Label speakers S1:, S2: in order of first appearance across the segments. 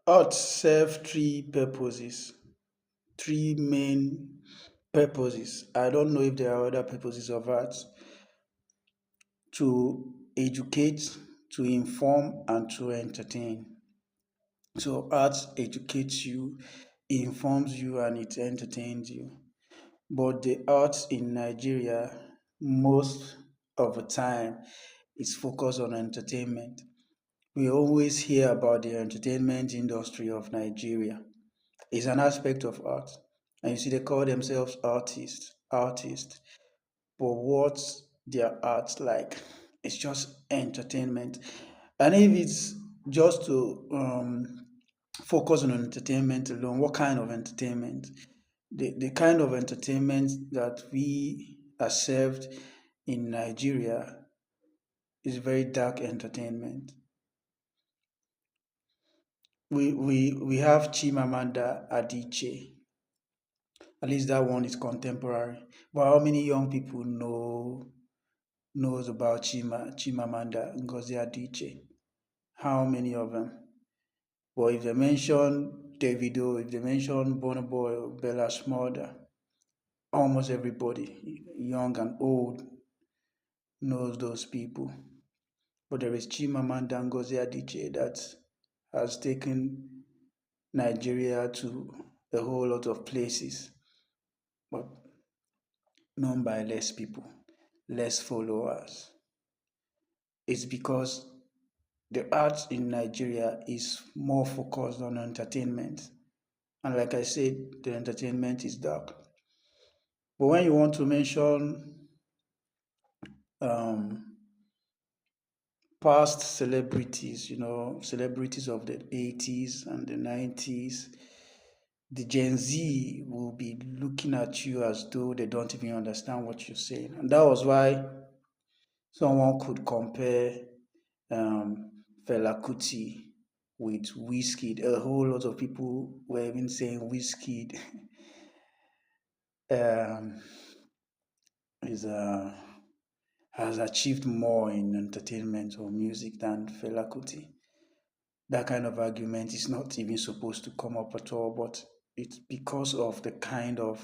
S1: Art serve three main purposes. I don't know if there are other purposes of art: to educate, to inform, and to entertain. So art educates you, informs you, and it entertains you. But the arts in Nigeria, most of the time, is focused on entertainment. We always hear about the entertainment industry of Nigeria. It's an aspect of art. And you see, they call themselves artists. But what's their art like? It's just entertainment. And if it's just to focus on entertainment alone, what kind of entertainment? The kind of entertainment that we are served in Nigeria is very dark entertainment. We have Chimamanda Adichie. At least that one is contemporary. But how many young people knows about Chimamanda Ngozi Adichie? How many of them? But if they mention Davido, if they mention Burna Boy or Bella Smolder, almost everybody, young and old, knows those people. But there is Chimamanda Ngozi Adichie that has taken Nigeria to a whole lot of places, but known by less people, less followers. It's because the arts in Nigeria is more focused on entertainment. And like I said, the entertainment is dark. But when you want to mention um, past celebrities, celebrities of the 80s and the 90s, the Gen Z will be looking at you as though they don't even understand what you're saying. And that was why someone could compare Fela Kuti with Whiskey. A whole lot of people were even saying Whiskey um, is has achieved more in entertainment or music than Fela Kuti. That kind of argument is not even supposed to come up at all, but it's because of the kind of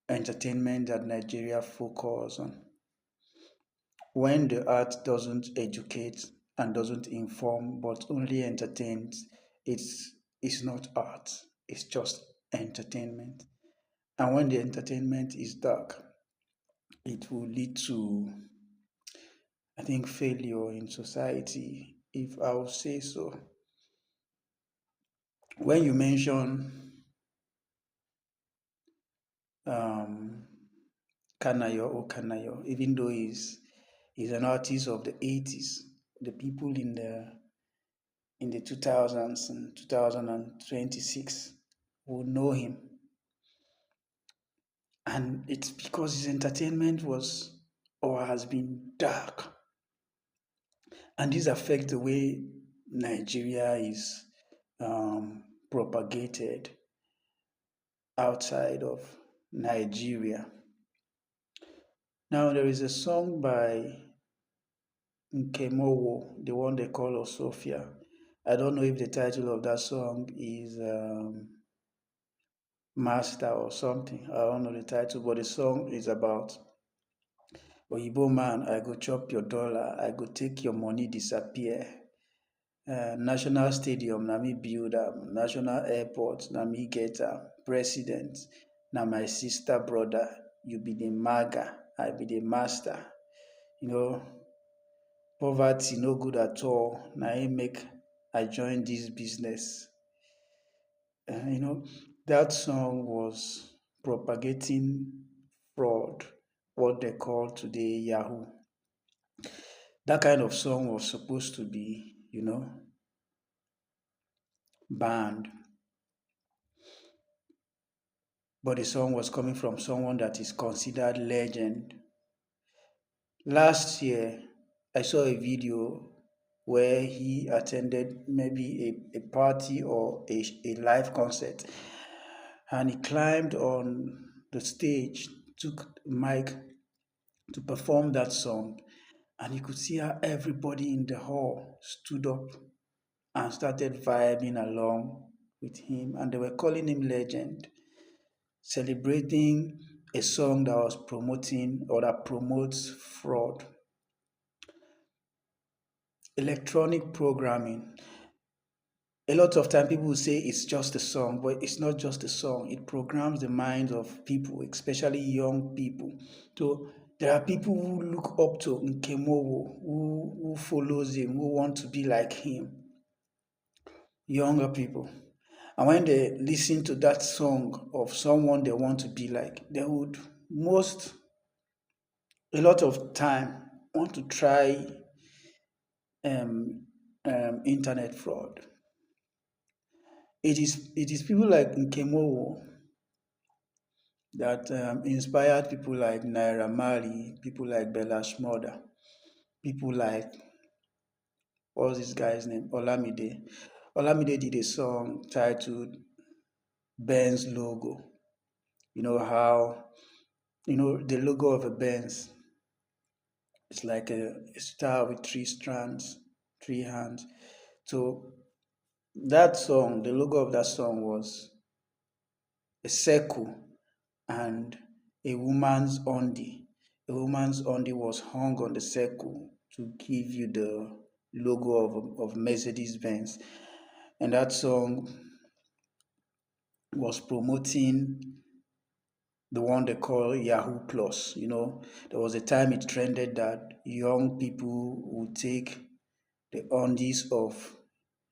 S1: entertainment that Nigeria focus on. When the art doesn't educate and doesn't inform but only entertains, it's not art, it's just entertainment. And when the entertainment is dark, it will lead to, I think, failure in society, if I would say so. When you mention um, Kanayo, even though he's an artist of the 80s, the people in the 2000s and 2026 will know him. And it's because his entertainment was or has been dark. And this affects the way Nigeria is propagated outside of Nigeria. Now, there is a song by Nkemowo, the one they call Osofia. I don't know if the title of that song is Master or something. I don't know the title, but the song is about Oyibo man, I go chop your dollar, I go take your money disappear. National stadium na me build am, national airport na me get am, president na my sister brother, you be the maga, I be the master. You know, poverty no good at all, na im make I join dis business. Dat song was propagating fraud, what they call today Yahoo. That kind of song was supposed to be, banned, but the song was coming from someone that is considered legend. Last year, I saw a video where he attended maybe a party or a live concert, and he climbed on the stage, took mic to perform that song, and you could see how everybody in the hall stood up and started vibing along with him, and they were calling him legend, celebrating a song that was promoting or that promotes fraud. Electronic programming. A lot of time people will say it's just a song, but it's not just a song. It programs the minds of people, especially young people. So there are people who look up to Nkemowo, who follows him, who want to be like him, younger people. And when they listen to that song of someone they want to be like, they would most a lot of time want to try um, internet fraud. It is people like Nkemowo that inspired people like Naira Marley, people like Bella Shmurda, people like what's this guy's name? Olamide. Olamide did a song titled Benz Logo. You know how the logo of a Benz is like a star with three strands, three hands. So that song, the logo of that song was a circle and a woman's undi. A woman's undi was hung on the circle to give you the logo of Mercedes Benz. And that song was promoting the one they call Yahoo Plus. There was a time it trended that young people would take the undies of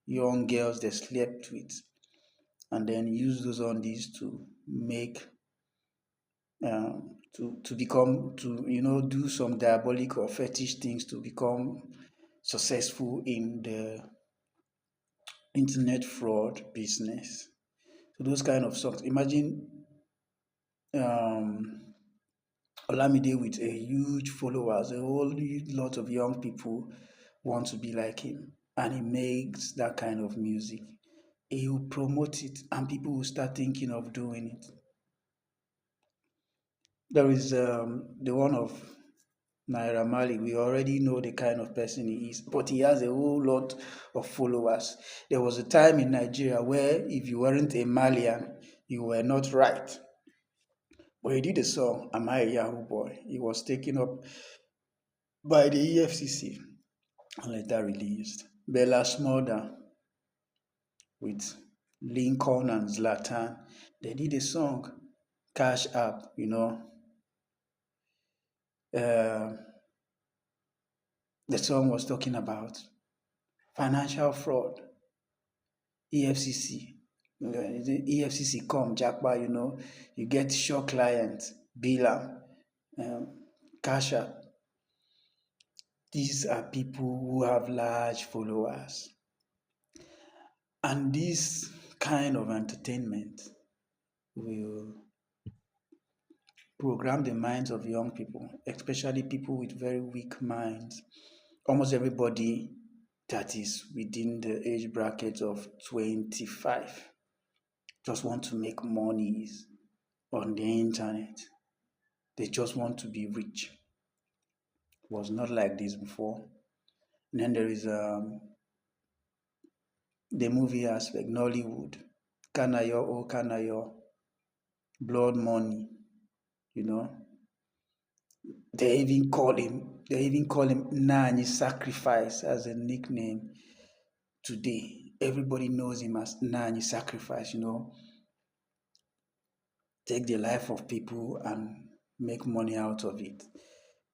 S1: young girls they slept with and then use those undies to make to become to do some diabolic or fetish things to become successful in the internet fraud business. So those kind of songs. Imagine um, Olamide with a huge followers, a whole lot of young people want to be like him, and he makes that kind of music. He will promote it, and people will start thinking of doing it. There is the one of Naira Marley. We already know the kind of person he is, but he has a whole lot of followers. There was a time in Nigeria where if you weren't a Malian, you were not right. But he did a song, Am I a Yahoo Boy? It was taken up by the EFCC and later released. Bella Smolder with Lincoln and Zlatan, they did a song, Cash App. Uh, the song was talking about financial fraud, EFCC. The EFCC come, Jackpa, you get your client, bill am, cash app. These are people who have large followers. And this kind of entertainment will program the minds of young people, especially people with very weak minds. Almost everybody that is within the age bracket of 25 just want to make monies on the internet. They just want to be rich. It was not like this before. And then there is the movie aspect, Nollywood, Kanayo or Kanayo, Blood Money, you know. They even call him Nani Sacrifice as a nickname today. Everybody knows him as Nani Sacrifice. Take the life of people and make money out of it.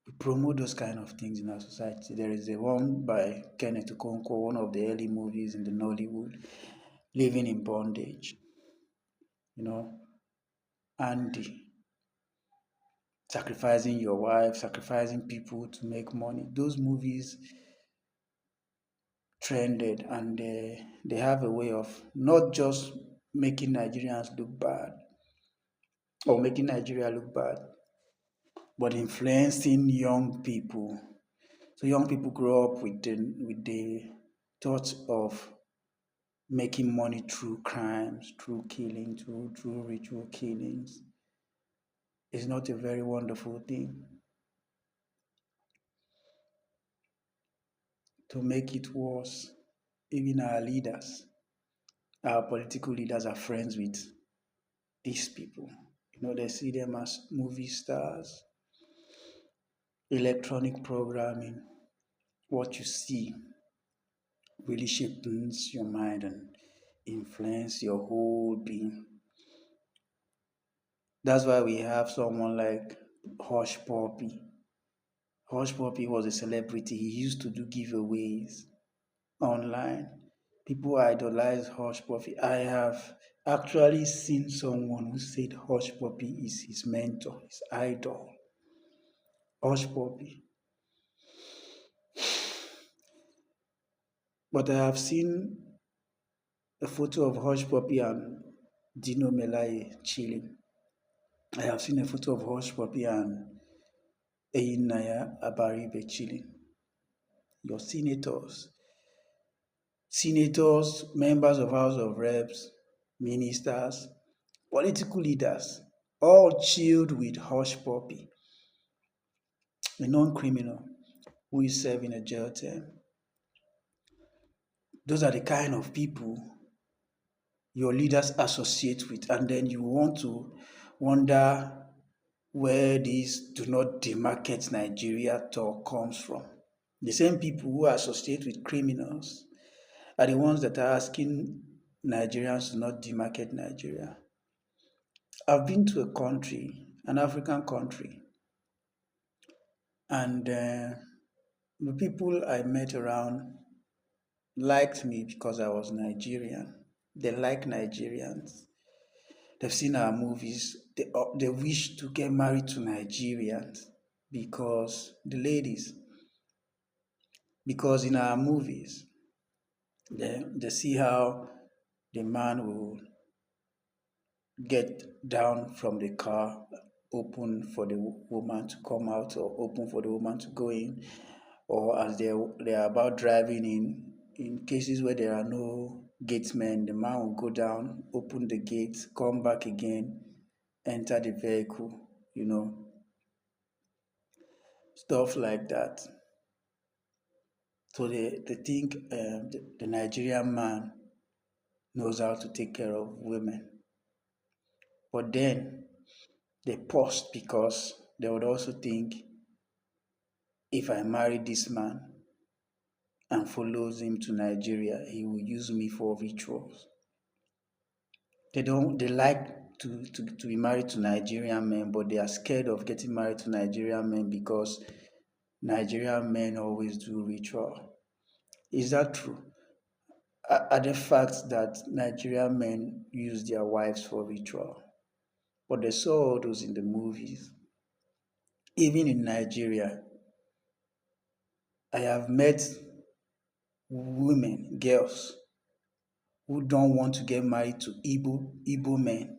S1: We promote those kind of things in our society. There is a one by Kenneth Okonkwo, one of the early movies in the Nollywood, Living in Bondage, you know, Andy, sacrificing your wife, sacrificing people to make money. Those movies trended and they have a way of not just making Nigerians look bad or making Nigeria look bad, but influencing young people. So young people grow up with the thought of making money through crimes, through killing, through ritual killings. It's not a very wonderful thing. To make it worse, even our leaders, our political leaders are friends with these people. They see them as movie stars, electronic programming. What you see really shapes your mind and influence your whole being. That's why we have someone like Hush Puppy. Hush Puppy was a celebrity. He used to do giveaways online. People idolize Hush Puppy. I have actually seen someone who said Hush Puppy is his mentor, his idol. Hush Puppy. But I have seen a photo of Hush Puppy and Dino Melaye chilling. I have seen a photo of Hush Puppy and Eyinaya Abaribe chilling. Your senators, members of House of Reps, ministers, political leaders, all chilled with Hush Puppy, a non-criminal who is serving a jail term. Those are the kind of people your leaders associate with, and then you want to wonder where this "do not demarket Nigeria" talk comes from. The same people who associate with criminals are the ones that are asking Nigerians to not demarket Nigeria. I've been to a country, an African country, and the people I met around liked me because I was Nigerian. They like Nigerians. They've seen our movies. They wish to get married to Nigerians because the ladies, because in our movies, they see how the man will get down from the car, open for the woman to come out or open for the woman to go in, or as they are about driving in cases where there are no gatemen, the man will go down, open the gate, come back again, enter the vehicle, stuff like that. So they think the Nigerian man knows how to take care of women. But then they paused because they would also think, if I marry this man and follows him to Nigeria, he will use me for rituals. They like to be married to Nigerian men, but they are scared of getting married to Nigerian men because Nigerian men always do ritual. Is that true? Are there facts that Nigerian men use their wives for ritual? But they saw all those in the movies. Even in Nigeria, I have met women, girls, who don't want to get married to Igbo men.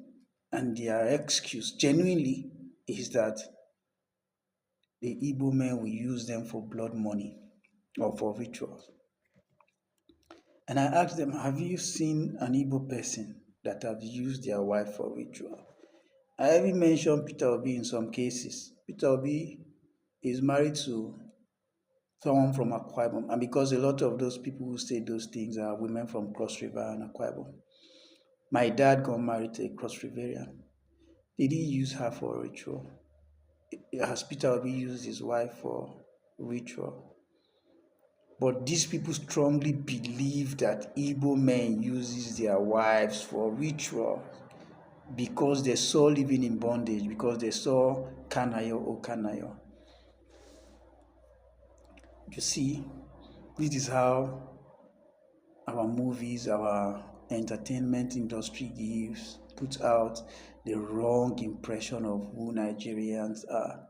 S1: And their excuse, genuinely, is that the Igbo men will use them for blood money or for rituals. And I asked them, have you seen an Igbo person that have used their wife for ritual? I even mentioned Peter Obi in some cases. Peter Obi is married to someone from Akwa Ibom, and because a lot of those people who say those things are women from Cross River and Akwa Ibom. My dad got married to a Cross Riverian. Did he use her for a ritual? Has Peter Obi used his wife for ritual? But these people strongly believe that Igbo men uses their wives for ritual because they saw living in bondage, because they saw Kanayo or Kanayo. You see, this is how our movies, our entertainment industry puts out the wrong impression of who Nigerians are.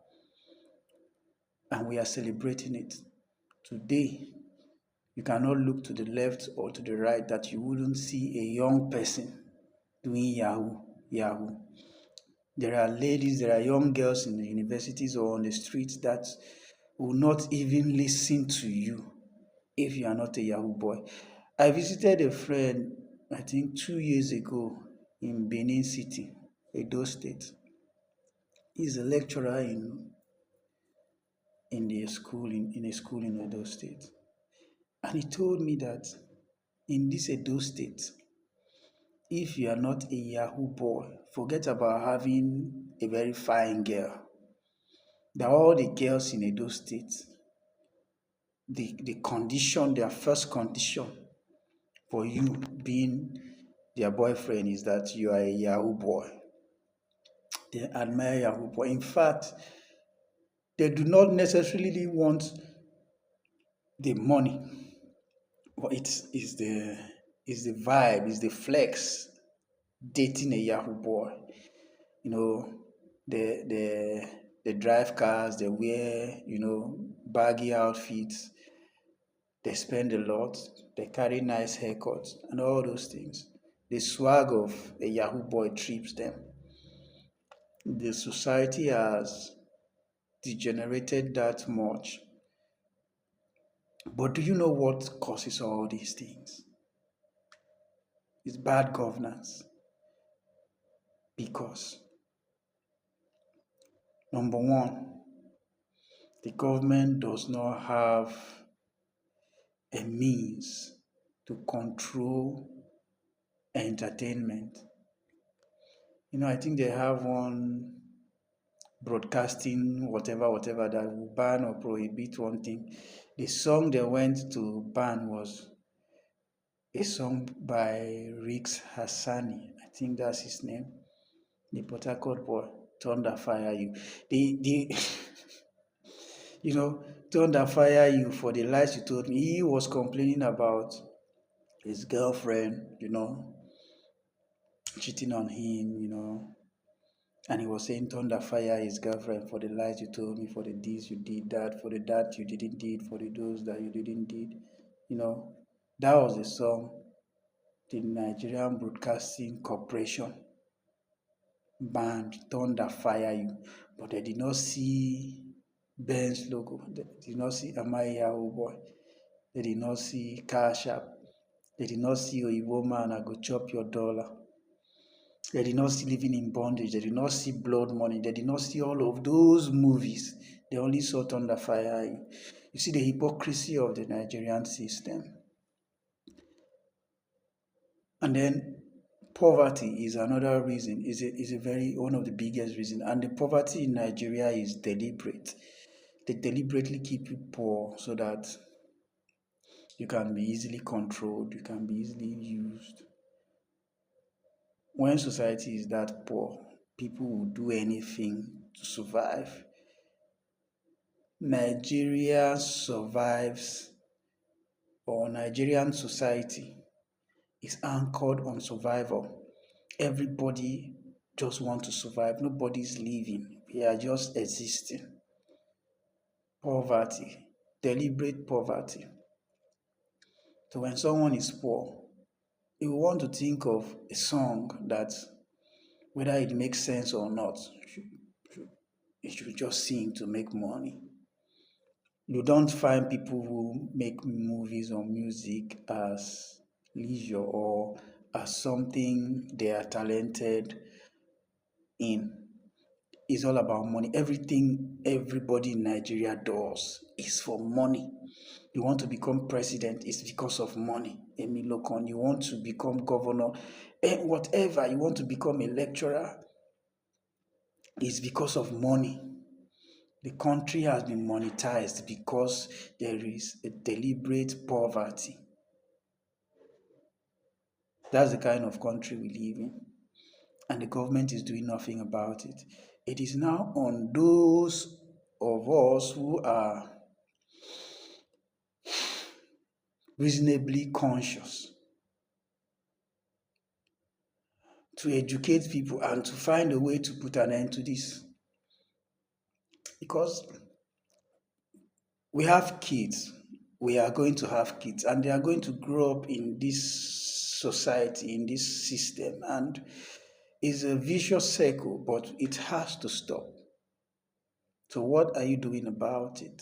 S1: And we are celebrating it. Today, you cannot look to the left or to the right that you wouldn't see a young person doing Yahoo. There are ladies, there are young girls in the universities or on the streets that will not even listen to you if you are not a Yahoo boy. I visited a friend, I think 2 years ago in Benin City, Edo State. He's a lecturer in a school in Edo State. And he told me that in this Edo state, if you are not a Yahoo boy, forget about having a very fine girl. That all the girls in Edo state, the condition, their first condition for you being their boyfriend is that you are a Yahoo boy. They admire Yahoo boy. In fact, they do not necessarily want the money, but it's the vibe, it's the flex dating a Yahoo boy. You know, they drive cars, they wear, baggy outfits, they spend a lot, they carry nice haircuts and all those things. The swag of a Yahoo boy trips them. The society has degenerated that much. But do you know what causes all these things? It's bad governance. Because, number one, the government does not have a means to control entertainment. I think they have one broadcasting, whatever, that will ban or prohibit one thing. The song they went to ban was a song by Rix Hassani. I think that's his name. The Port Harcourt boy, Thunder Fire You. The Thunder Fire You for the lies you told me. He was complaining about his girlfriend, cheating on him, and he was saying, Thunder Fire his girlfriend for the lies you told me, for the this you did, that, for the that you didn't did, for the those that you didn't did. That was the song the Nigerian Broadcasting Corporation banned, Thunder Fire You. But they did not see Ben's logo. They did not see Amaya Yahoo Boy. They did not see Cash App. They did not see Oyibo Man, I go chop your dollar. They did not see Living in Bondage. They did not see Blood Money. They did not see all of those movies. They only saw Thunder Fire You. You see the hypocrisy of the Nigerian system. And then poverty is another reason, is a very one of the biggest reasons. And the poverty in Nigeria is deliberate. They deliberately keep you poor so that you can be easily controlled, you can be easily used. When society is that poor, people will do anything to survive. Nigeria survives, or Nigerian society is anchored on survival. Everybody just wants to survive. Nobody's living. We are just existing. Poverty, deliberate poverty. So when someone is poor, you want to think of a song that, whether it makes sense or not, you should just sing to make money. You don't find people who make movies or music as leisure or as something they are talented in. It's all about money. Everything everybody in Nigeria does is for money. You want to become president, it's because of money. Emilokon, you want to become governor, whatever, you want to become a lecturer, it's because of money. The country has been monetized because there is a deliberate poverty. That's the kind of country we live in. And the government is doing nothing about it. It is now on those of us who are reasonably conscious to educate people and to find a way to put an end to this. Because we have kids, we are going to have kids, and they are going to grow up in this society, in this system, and it's a vicious circle, but it has to stop. So what are you doing about it?